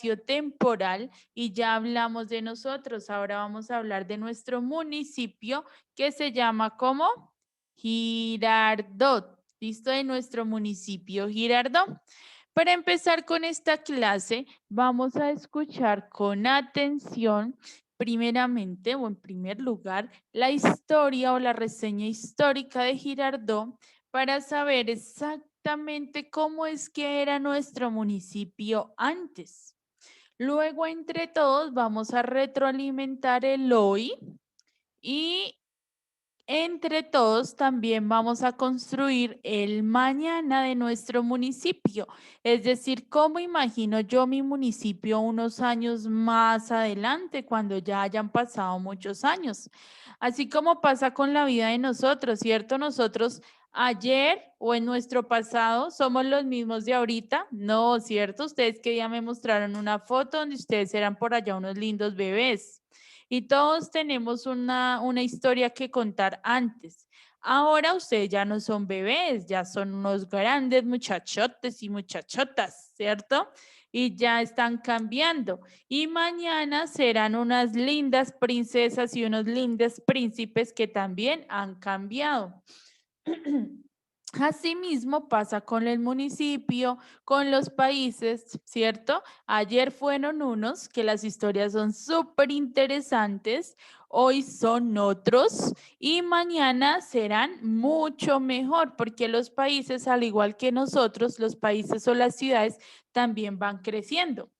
espacio-temporal y ya hablamos de nosotros. Ahora vamos a hablar de nuestro municipio que se llama ¿cómo? Girardot. ¿Listo? De nuestro municipio Girardot. Para empezar con esta clase, vamos a escuchar con atención, primeramente o en primer lugar, la historia o la reseña histórica de Girardot para saber exactamente cómo es que era nuestro municipio antes. Luego, entre todos, vamos a retroalimentar el hoy y entre todos también vamos a construir el mañana de nuestro municipio. Es decir, ¿cómo imagino yo mi municipio unos años más adelante, cuando ya hayan pasado muchos años? Así como pasa con la vida de nosotros, ¿cierto? Nosotros ayer o en nuestro pasado somos los mismos de ahorita. No, ¿cierto? Ustedes que ya me mostraron una foto donde ustedes eran por allá unos lindos bebés. Y todos tenemos una historia que contar antes. Ahora ustedes ya no son bebés, ya son unos grandes muchachotes y muchachotas, ¿cierto? Y ya están cambiando. Y mañana serán unas lindas princesas y unos lindos príncipes que también han cambiado. Asimismo pasa con el municipio, con los países, ¿cierto? Ayer fueron unos que las historias son súper interesantes, hoy son otros y mañana serán mucho mejor porque los países, al igual que nosotros, los países o las ciudades también van creciendo.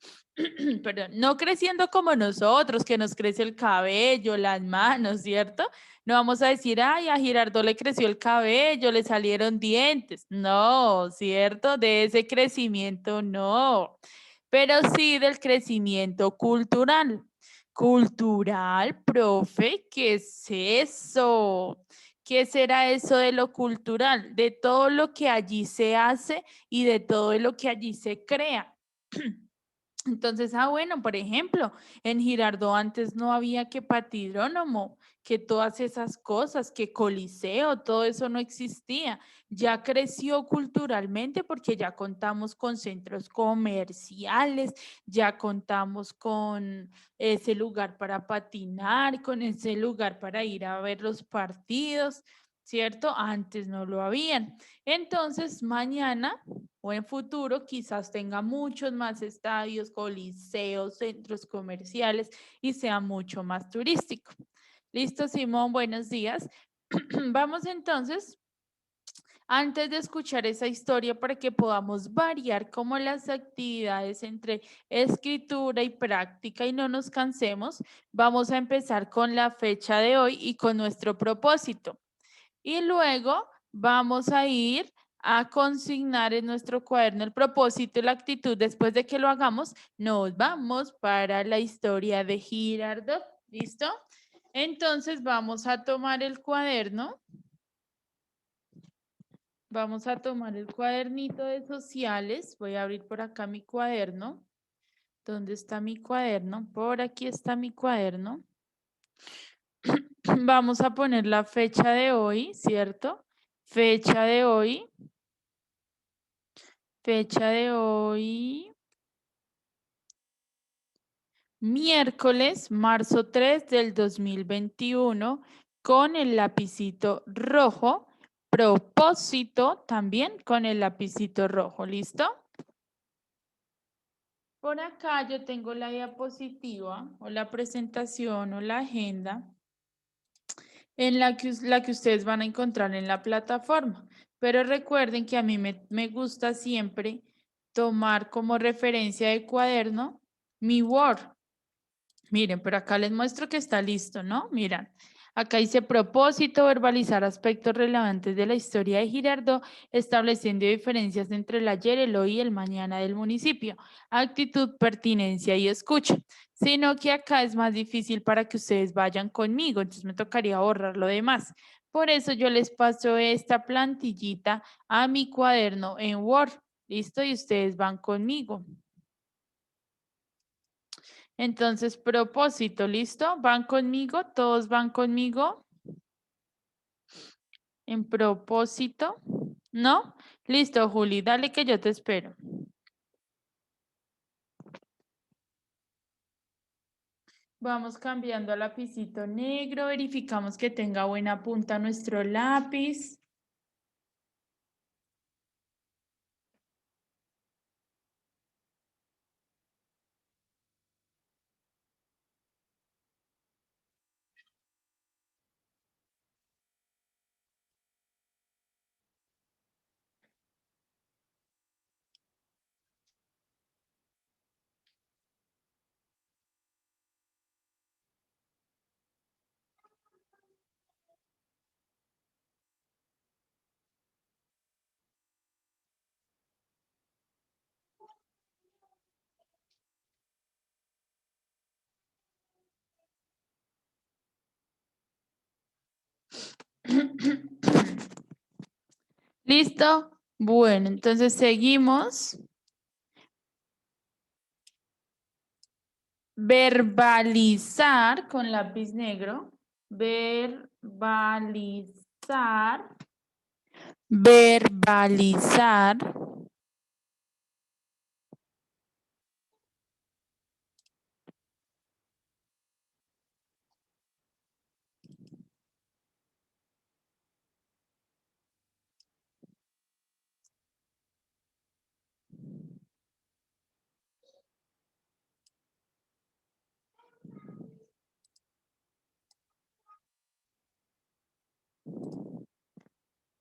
Perdón, no creciendo como nosotros, que nos crece el cabello, las manos, ¿cierto? No vamos a decir, ay, a Girardo le creció el cabello, le salieron dientes. No, ¿cierto? De ese crecimiento no, pero sí del crecimiento cultural. Cultural, profe, ¿qué es eso? ¿Qué será eso de lo cultural? De todo lo que allí se hace y de todo lo que allí se crea. Entonces, bueno, por ejemplo, en Girardot antes no había que patidrónomo, que todas esas cosas, que coliseo, todo eso no existía. Ya creció culturalmente porque ya contamos con centros comerciales, ya contamos con ese lugar para patinar, con ese lugar para ir a ver los partidos, ¿cierto? Antes no lo habían. Entonces, mañana o en futuro quizás tenga muchos más estadios, coliseos, centros comerciales y sea mucho más turístico. Listo, Simón, buenos días. Vamos entonces, antes de escuchar esa historia para que podamos variar como las actividades entre escritura y práctica y no nos cansemos, vamos a empezar con la fecha de hoy y con nuestro propósito. Y luego vamos a ir a consignar en nuestro cuaderno el propósito y la actitud. Después de que lo hagamos, nos vamos para la historia de Girardot. ¿Listo? Entonces vamos a tomar el cuaderno. Vamos a tomar el cuadernito de sociales. Voy a abrir por acá mi cuaderno. ¿Dónde está mi cuaderno? Por aquí está mi cuaderno. Vamos a poner la fecha de hoy, ¿cierto? Fecha de hoy. Fecha de hoy, miércoles, marzo 3 del 2021, con el lapicito rojo. Propósito también con el lapicito rojo, ¿listo? Por acá yo tengo la diapositiva o la presentación o la agenda en la que ustedes van a encontrar en la plataforma. Pero recuerden que a mí me gusta siempre tomar como referencia de cuaderno mi Word. Miren, pero acá les muestro que está listo, ¿no? Miren, acá dice propósito, verbalizar aspectos relevantes de la historia de Girardot, estableciendo diferencias entre el ayer, el hoy y el mañana del municipio. Actitud, pertinencia y escucha. Sino que acá es más difícil para que ustedes vayan conmigo, entonces me tocaría borrar lo demás. Por eso yo les paso esta plantillita a mi cuaderno en Word. ¿Listo? Y ustedes van conmigo. Entonces, propósito, ¿listo? ¿Van conmigo? ¿Todos van conmigo? En propósito. ¿No? Listo, Juli, dale que yo te espero. Vamos cambiando a lapicito negro, verificamos que tenga buena punta nuestro lápiz. ¿Listo? Bueno, entonces seguimos. Verbalizar con lápiz negro. Verbalizar. Verbalizar.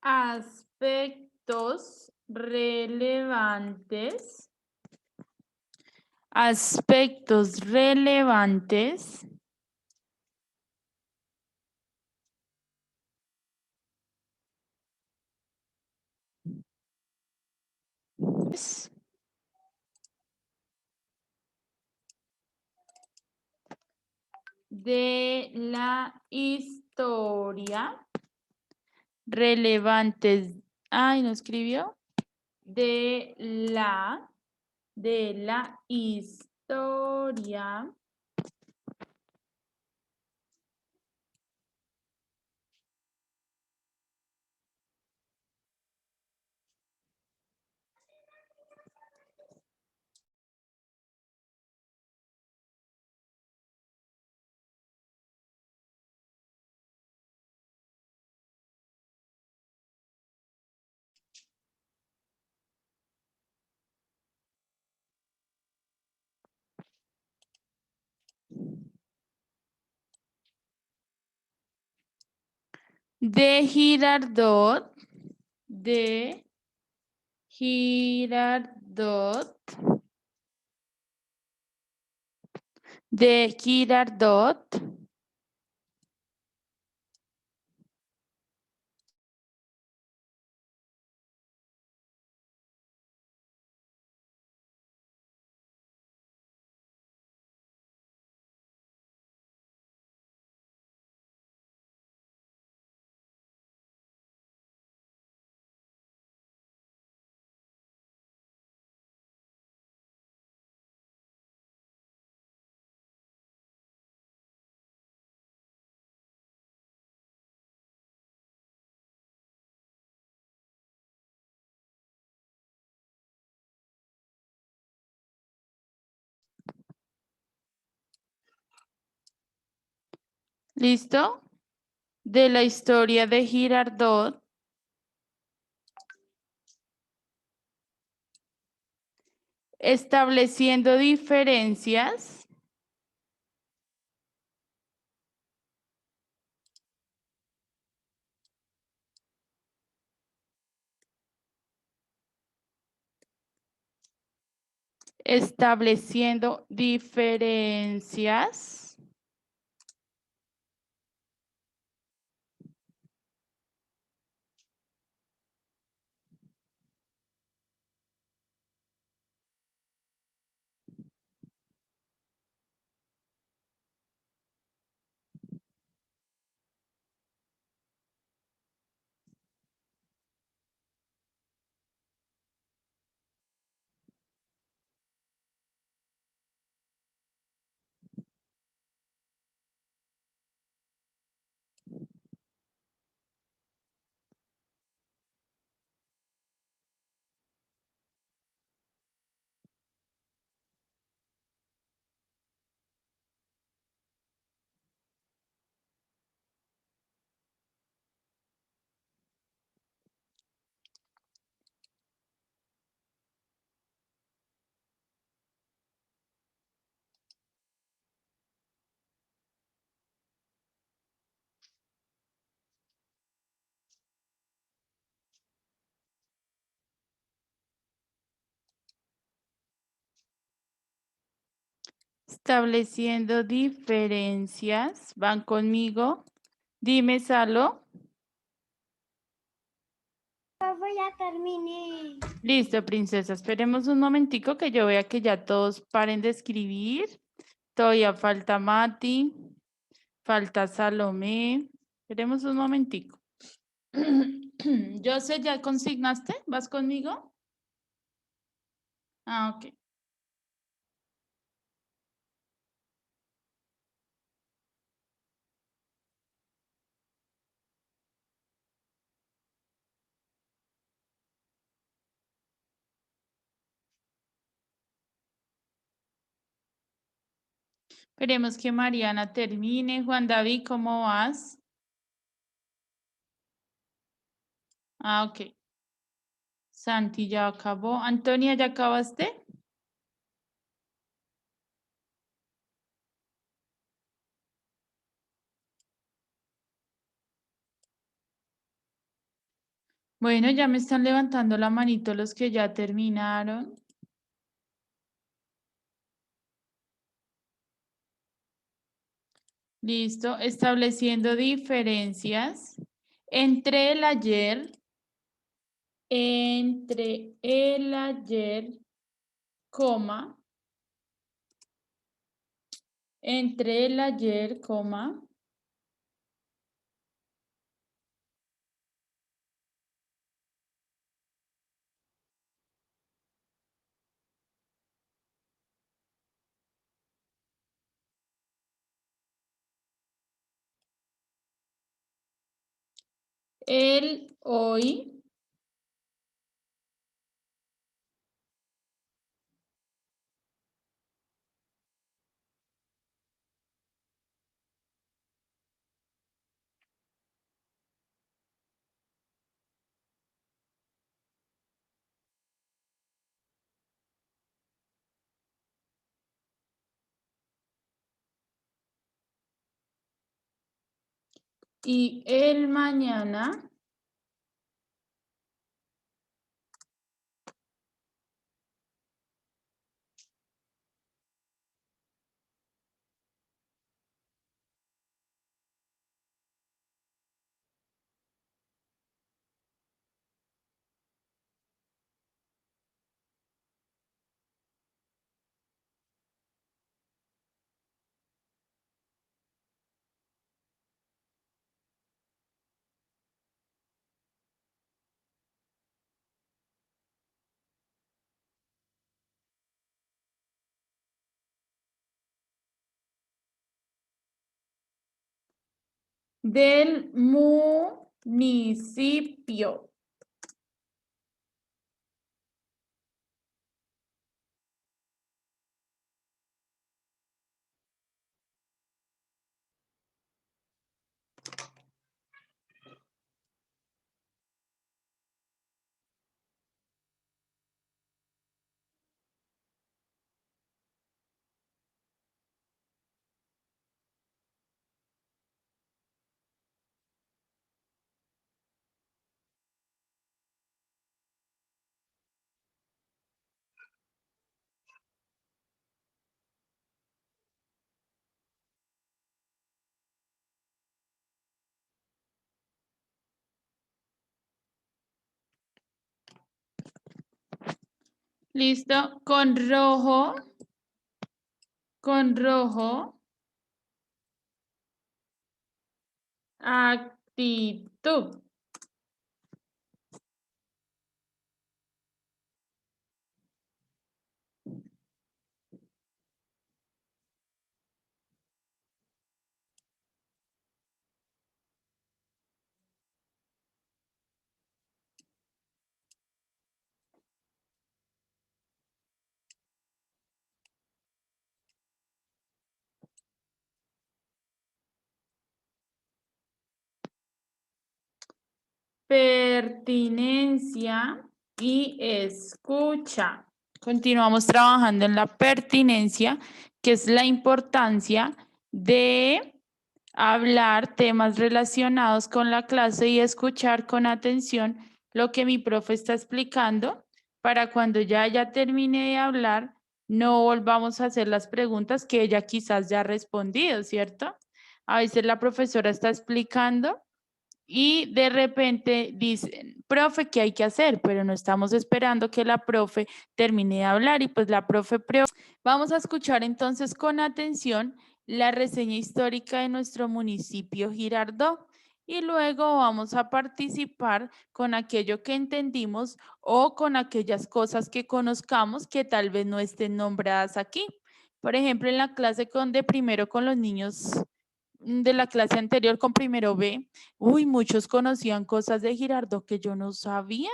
Aspectos relevantes. Aspectos relevantes. De la historia. Relevantes. Ay, ¿no escribió? De la historia. De Girardot. De Girardot. De Girardot. ¿Listo? De la historia de Girardot. Estableciendo diferencias. Estableciendo diferencias. Estableciendo diferencias. ¿Van conmigo? Dime, Salo. Ya terminé. Listo, princesa. Esperemos un momentico que yo vea que ya todos paren de escribir. Todavía falta Mati, falta Salomé. Esperemos un momentico. Yo sé, ¿ya consignaste? ¿Vas conmigo? Ah, ok. Esperemos que Mariana termine. Juan David, ¿cómo vas? Ah, ok. Santi ya acabó. Antonia, ¿ya acabaste? Bueno, ya me están levantando la manito los que ya terminaron. Listo. Estableciendo diferencias entre el ayer, coma, entre el ayer, coma, el hoy, y el mañana. Del municipio. Listo, con rojo, actitud. Pertinencia y escucha. Continuamos trabajando en la pertinencia, que es la importancia de hablar temas relacionados con la clase y escuchar con atención lo que mi profe está explicando para cuando ya termine de hablar, no volvamos a hacer las preguntas que ella quizás ya ha respondido, ¿cierto? A veces la profesora está explicando y de repente dicen, profe, ¿qué hay que hacer? Pero no estamos esperando que la profe termine de hablar y pues la profe. Vamos a escuchar entonces con atención la reseña histórica de nuestro municipio Girardot y luego vamos a participar con aquello que entendimos o con aquellas cosas que conozcamos que tal vez no estén nombradas aquí. Por ejemplo, en la clase de primero con los niños de la clase anterior con primero B, uy, muchos conocían cosas de Girardot que yo no sabía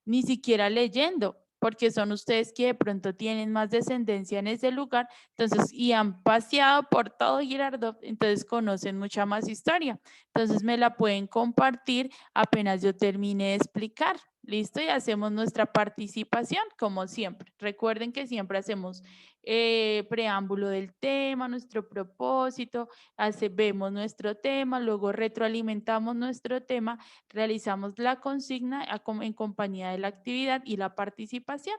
ni siquiera leyendo, porque son ustedes que de pronto tienen más descendencia en ese lugar, entonces, y han paseado por todo Girardot, entonces conocen mucha más historia. Entonces me la pueden compartir apenas yo termine de explicar. ¿Listo? Y hacemos nuestra participación como siempre. Recuerden que siempre hacemos preámbulo del tema, nuestro propósito, vemos nuestro tema, luego retroalimentamos nuestro tema, realizamos la consigna en compañía de la actividad y la participación.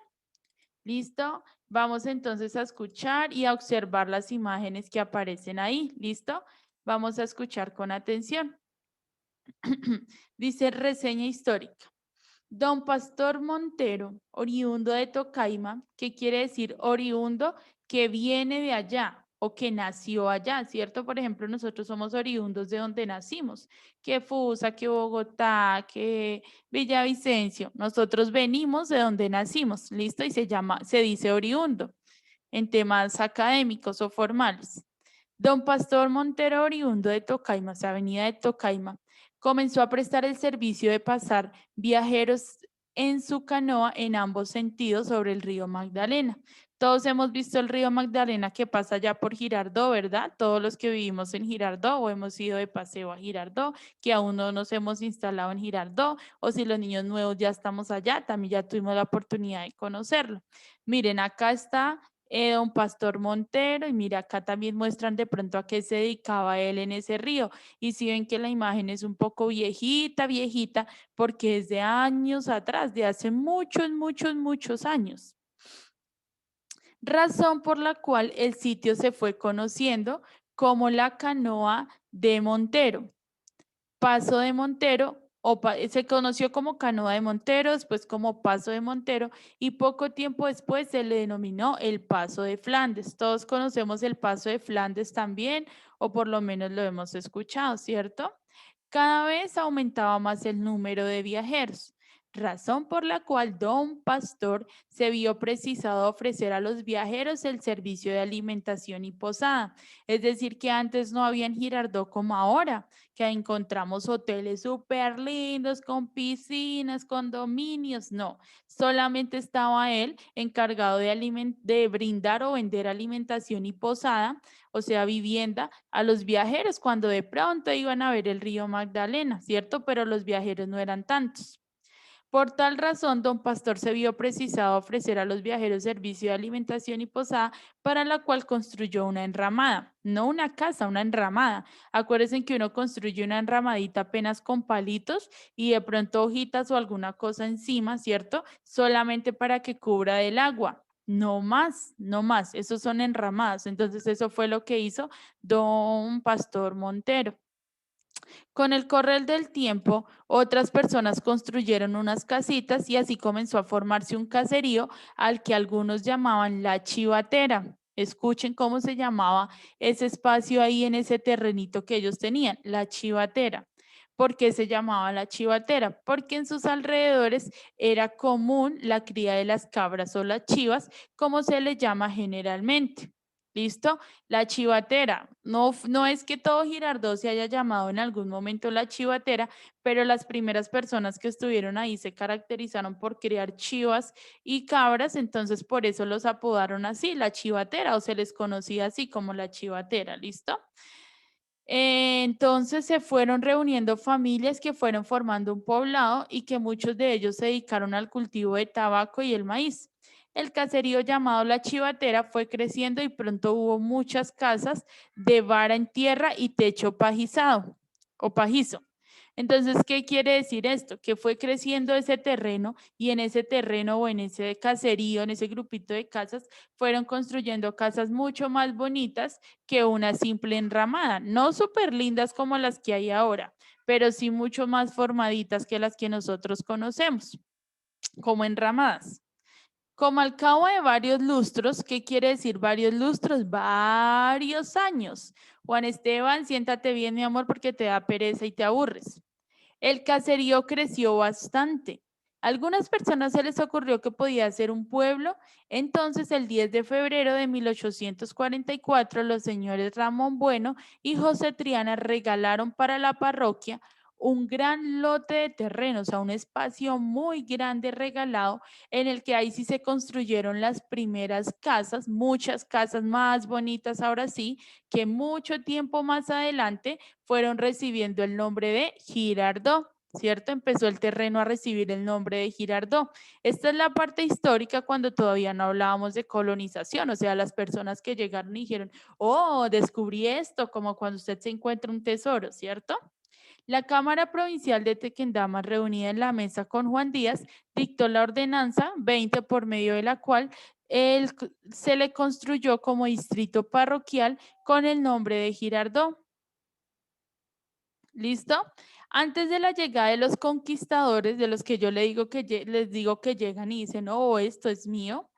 ¿Listo? Vamos entonces a escuchar y a observar las imágenes que aparecen ahí. ¿Listo? Vamos a escuchar con atención. Dice reseña histórica. Don Pastor Montero, oriundo de Tocaima, que quiere decir oriundo que viene de allá o que nació allá, ¿cierto? Por ejemplo, nosotros somos oriundos de donde nacimos, que Fusa, que Bogotá, que Villavicencio. Nosotros venimos de donde nacimos, ¿listo? Y se dice oriundo en temas académicos o formales. Don Pastor Montero, oriundo de Tocaima, avenida de Tocaima, comenzó a prestar el servicio de pasar viajeros en su canoa en ambos sentidos sobre el río Magdalena. Todos hemos visto el río Magdalena que pasa allá por Girardot, ¿verdad? Todos los que vivimos en Girardot o hemos ido de paseo a Girardot, que aún no nos hemos instalado en Girardot, o si los niños nuevos ya estamos allá, también ya tuvimos la oportunidad de conocerlo. Miren, acá está don Pastor Montero, y mira, acá también muestran de pronto a qué se dedicaba él en ese río. Y si ven que la imagen es un poco viejita, viejita, porque es de años atrás, de hace muchos, muchos, muchos años. Razón por la cual el sitio se fue conociendo como la Canoa de Montero. Paso de Montero, se conoció como Canoa de Montero, después como Paso de Montero y poco tiempo después se le denominó el Paso de Flandes. Todos conocemos el Paso de Flandes también, o por lo menos lo hemos escuchado, ¿cierto? Cada vez aumentaba más el número de viajeros, razón por la cual don Pastor se vio precisado a ofrecer a los viajeros el servicio de alimentación y posada. Es decir, que antes no había en Girardot como ahora, que encontramos hoteles súper lindos con piscinas, condominios. No, solamente estaba él encargado de brindar o vender alimentación y posada, o sea, vivienda, a los viajeros cuando de pronto iban a ver el río Magdalena, ¿cierto? Pero los viajeros no eran tantos. Por tal razón, don Pastor se vio precisado a ofrecer a los viajeros servicio de alimentación y posada, para la cual construyó una enramada, no una casa, una enramada. Acuérdense que uno construye una enramadita apenas con palitos y de pronto hojitas o alguna cosa encima, ¿cierto? Solamente para que cubra del agua. No más, no más. Esos son enramadas. Entonces, eso fue lo que hizo don Pastor Montero. Con el correr del tiempo, otras personas construyeron unas casitas y así comenzó a formarse un caserío al que algunos llamaban la chivatera. Escuchen cómo se llamaba ese espacio ahí en ese terrenito que ellos tenían, la chivatera. ¿Por qué se llamaba la chivatera? Porque en sus alrededores era común la cría de las cabras o las chivas, como se le llama generalmente. ¿Listo? La chivatera. No, no es que todo Girardot se haya llamado en algún momento la chivatera, pero las primeras personas que estuvieron ahí se caracterizaron por criar chivas y cabras, entonces por eso los apodaron así, la chivatera, o se les conocía así como la chivatera. ¿Listo? Entonces se fueron reuniendo familias que fueron formando un poblado y que muchos de ellos se dedicaron al cultivo de tabaco y el maíz. El caserío llamado La Chivatera fue creciendo y pronto hubo muchas casas de vara en tierra y techo pajizado o pajizo. Entonces, ¿qué quiere decir esto? Que fue creciendo ese terreno y en ese terreno o en ese caserío, en ese grupito de casas, fueron construyendo casas mucho más bonitas que una simple enramada. No súper lindas como las que hay ahora, pero sí mucho más formaditas que las que nosotros conocemos, como enramadas. Como al cabo de varios lustros, ¿qué quiere decir varios lustros? Varios años. Juan Esteban, siéntate bien, mi amor, porque te da pereza y te aburres. El caserío creció bastante. A algunas personas se les ocurrió que podía ser un pueblo, entonces el 10 de febrero de 1844 los señores Ramón Bueno y José Triana regalaron para la parroquia un gran lote de terreno, o sea, un espacio muy grande regalado en el que ahí sí se construyeron las primeras casas, muchas casas más bonitas ahora sí, que mucho tiempo más adelante fueron recibiendo el nombre de Girardot, ¿cierto? Empezó el terreno a recibir el nombre de Girardot. Esta es la parte histórica cuando todavía no hablábamos de colonización, o sea, las personas que llegaron y dijeron, oh, descubrí esto, como cuando usted se encuentra un tesoro, ¿cierto? La Cámara Provincial de Tequendama, reunida en la mesa con Juan Díaz, dictó la ordenanza 20 por medio de la cual se le construyó como distrito parroquial con el nombre de Girardot. ¿Listo? Antes de la llegada de los conquistadores, de los que yo les digo que llegan y dicen, oh, esto es mío,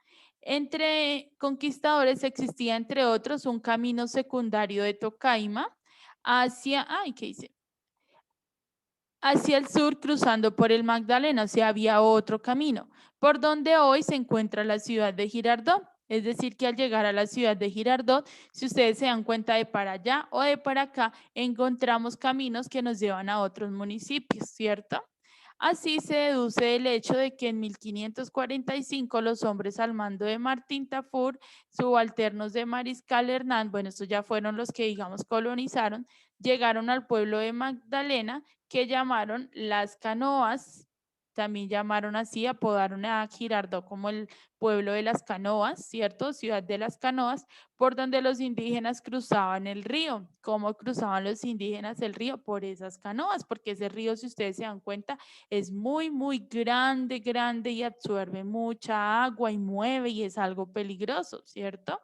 entre conquistadores existía, entre otros, un camino secundario de Tocaima hacia, ay, ¿qué dice? Hacia el sur cruzando por el Magdalena, o sea, había otro camino, por donde hoy se encuentra la ciudad de Girardot. Es decir, que al llegar a la ciudad de Girardot, si ustedes se dan cuenta de para allá o de para acá, encontramos caminos que nos llevan a otros municipios, ¿cierto? Así se deduce del hecho de que en 1545 los hombres al mando de Martín Tafur, subalternos de Mariscal Hernán, bueno, estos ya fueron los que, digamos, colonizaron, llegaron al pueblo de Magdalena que llamaron Las Canoas, también llamaron así, apodaron a Girardot como el pueblo de las canoas, ¿cierto? Ciudad de las canoas, por donde los indígenas cruzaban el río. ¿Cómo cruzaban los indígenas el río? Por esas canoas, porque ese río, si ustedes se dan cuenta, es muy, muy grande, grande y absorbe mucha agua y mueve y es algo peligroso, ¿cierto?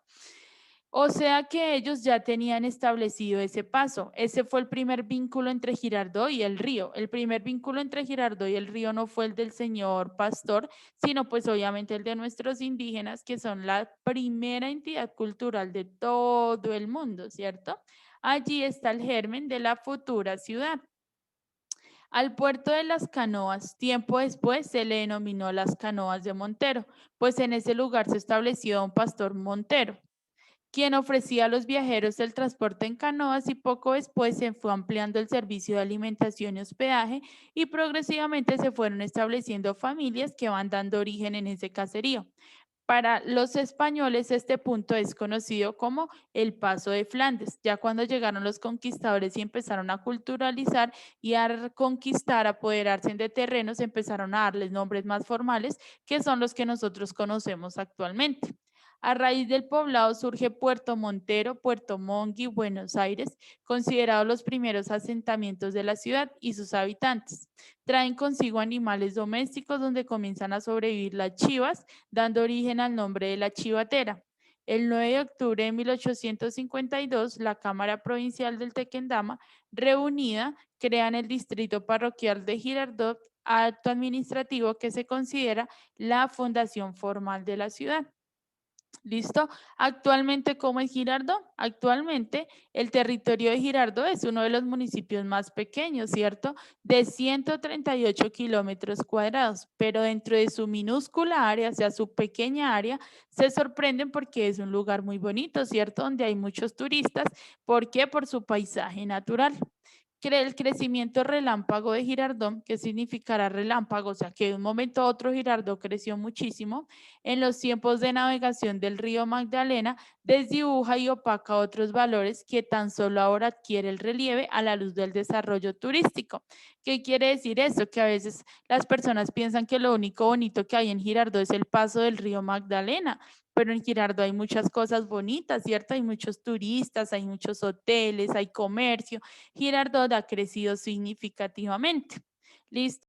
O sea que ellos ya tenían establecido ese paso. Ese fue el primer vínculo entre Girardot y el río. El primer vínculo entre Girardot y el río no fue el del señor pastor, sino pues obviamente el de nuestros indígenas, que son la primera entidad cultural de todo el mundo, ¿cierto? Allí está el germen de la futura ciudad. Al puerto de las Canoas, tiempo después se le denominó las Canoas de Montero, pues en ese lugar se estableció un pastor Montero, quien ofrecía a los viajeros el transporte en canoas y poco después se fue ampliando el servicio de alimentación y hospedaje y progresivamente se fueron estableciendo familias que van dando origen en ese caserío. Para los españoles este punto es conocido como el Paso de Flandes. Ya cuando llegaron los conquistadores y empezaron a culturalizar y a conquistar, a apoderarse de terrenos, empezaron a darles nombres más formales que son los que nosotros conocemos actualmente. A raíz del poblado surge Puerto Montero, Puerto Montt, Buenos Aires, considerados los primeros asentamientos de la ciudad y sus habitantes. Traen consigo animales domésticos donde comienzan a sobrevivir las chivas, dando origen al nombre de la chivatera. El 9 de octubre de 1852, la Cámara Provincial del Tequendama, reunida, crean el distrito parroquial de Girardot, acto administrativo que se considera la fundación formal de la ciudad. ¿Listo? Actualmente, ¿cómo es Girardot? Actualmente, el territorio de Girardot es uno de los municipios más pequeños, ¿cierto? De 138 kilómetros cuadrados, pero dentro de su minúscula área, o sea, su pequeña área, se sorprenden porque es un lugar muy bonito, ¿cierto? Donde hay muchos turistas. ¿Por qué? Por su paisaje natural. El crecimiento relámpago de Girardot, que significará relámpago, o sea que de un momento a otro Girardot creció muchísimo, en los tiempos de navegación del río Magdalena, desdibuja y opaca otros valores que tan solo ahora adquiere el relieve a la luz del desarrollo turístico. ¿Qué quiere decir eso? Que a veces las personas piensan que lo único bonito que hay en Girardot es el paso del río Magdalena, pero en Girardot hay muchas cosas bonitas, ¿cierto? Hay muchos turistas, hay muchos hoteles, hay comercio. Girardot ha crecido significativamente. ¿Listo?